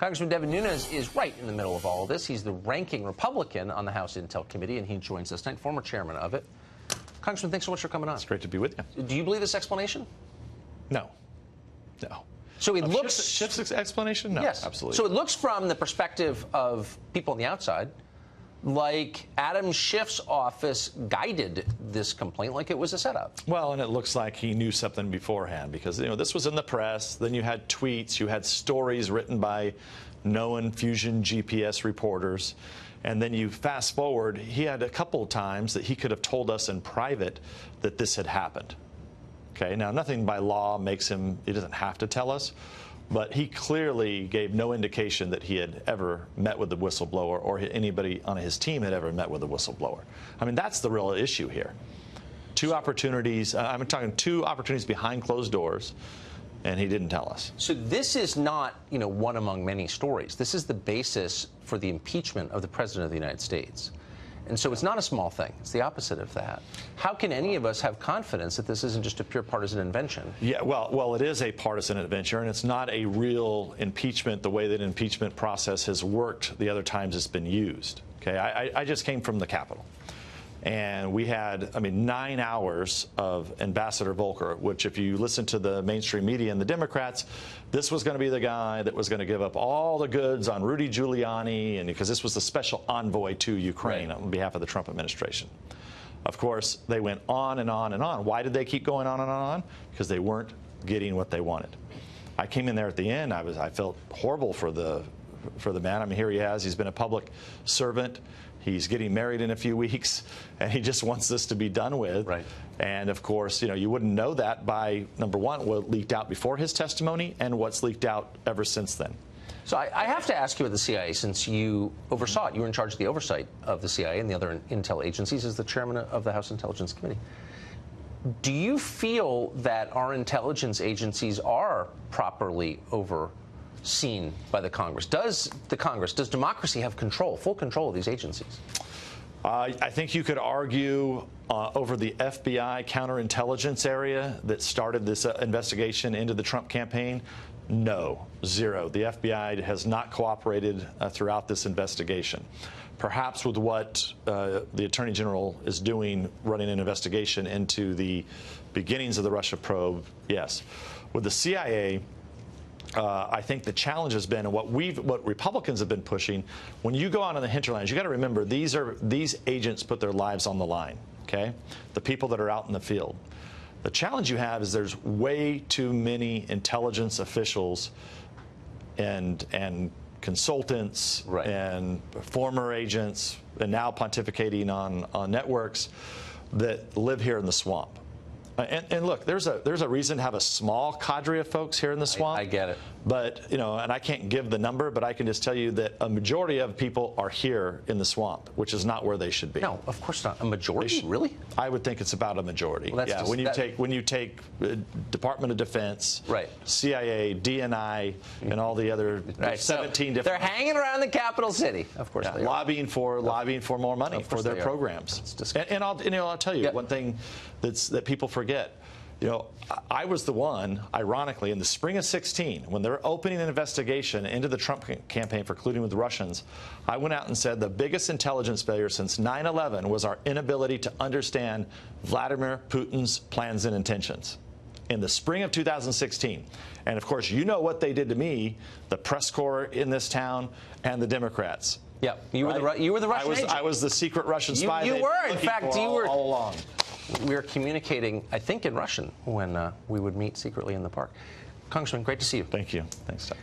Congressman Devin Nunes is right in the middle of all of this. He's the ranking Republican on the House Intel Committee, and he joins us tonight, former chairman of it. Congressman, thanks so much for coming on. It's great to be with you. Do you believe this explanation? No. No. So it looks... Schiff's explanation? No, yes. Absolutely. So it looks from the perspective of people on the outside like Adam Schiff's office guided this complaint like it was a setup. Well, and it looks like he knew something beforehand because, this was in the press. Then you had tweets. You had stories written by known Fusion GPS reporters. And then you fast forward, he had a couple of times that he could have told us in private that this had happened. Okay, now nothing by law makes him, he doesn't have to tell us, but he clearly gave no indication that he had ever met with the whistleblower or anybody on his team had ever met with the whistleblower. I mean, that's the real issue here. Two opportunities, I'm talking two opportunities behind closed doors, and he didn't tell us. So this is not, one among many stories. This is the basis for the impeachment of the President of the United States. And so it's not a small thing. It's the opposite of that. How can any of us have confidence that this isn't just a pure partisan invention? Yeah, well, it is a partisan adventure, and it's not a real impeachment the way that impeachment process has worked the other times it's been used. Okay, I just came from the Capitol. And we had, 9 hours of Ambassador Volker, which if you listen to the mainstream media and the Democrats, this was going to be the guy that was going to give up all the goods on Rudy Giuliani, and because this was the special envoy to Ukraine on behalf of the Trump administration. Of course, they went on and on and on. Why did they keep going on and on? Because they weren't getting what they wanted. I came in there at the end. I felt horrible for the man. Here he has. He's been a public servant. He's getting married in a few weeks, and he just wants this to be done with. Right. And, of course, you wouldn't know that by, number one, what leaked out before his testimony and what's leaked out ever since then. So I have to ask you about the CIA, since you oversaw it. You were in charge of the oversight of the CIA and the other intel agencies as the chairman of the House Intelligence Committee. Do you feel that our intelligence agencies are properly overseen by the Congress? Does democracy have control, full control of these agencies? I think you could argue over the FBI counterintelligence area that started this investigation into the Trump campaign. No, zero. The FBI has not cooperated throughout this investigation. Perhaps with what the Attorney General is doing, running an investigation into the beginnings of the Russia probe, yes. With the CIA, I think the challenge has been, and what Republicans have been pushing, when you go out on the hinterlands, you got to remember these agents put their lives on the line. Okay, the people that are out in the field. The challenge you have is there's way too many intelligence officials and consultants and former agents and now pontificating on networks that live here in the swamp. And look, there's a reason to have a small cadre of folks here in the swamp. I get it. But, and I can't give the number, but I can just tell you that a majority of people are here in the swamp, which is not where they should be. No, of course not. A majority? Really? I would think it's about a majority. Well, yeah, when you take Department of Defense, CIA, DNI, and all the other 17 different. They're hanging around the capital city. Of course, they are. lobbying for more money for their programs. And I'll tell you one thing that people forget. I was the one, ironically, in the spring of 2016, when they're opening an investigation into the Trump campaign for colluding with the Russians, I went out and said the biggest intelligence failure since 9/11 was our inability to understand Vladimir Putin's plans and intentions. In the spring of 2016. And, of course, you know what they did to me, the press corps in this town, and the Democrats. Yeah, you were the Russian agent. I was the secret Russian spy. You were, in fact, you were all along. We were communicating, I think, in Russian when we would meet secretly in the park. Congressman, great to see you. Thank you. Thanks, Tucker.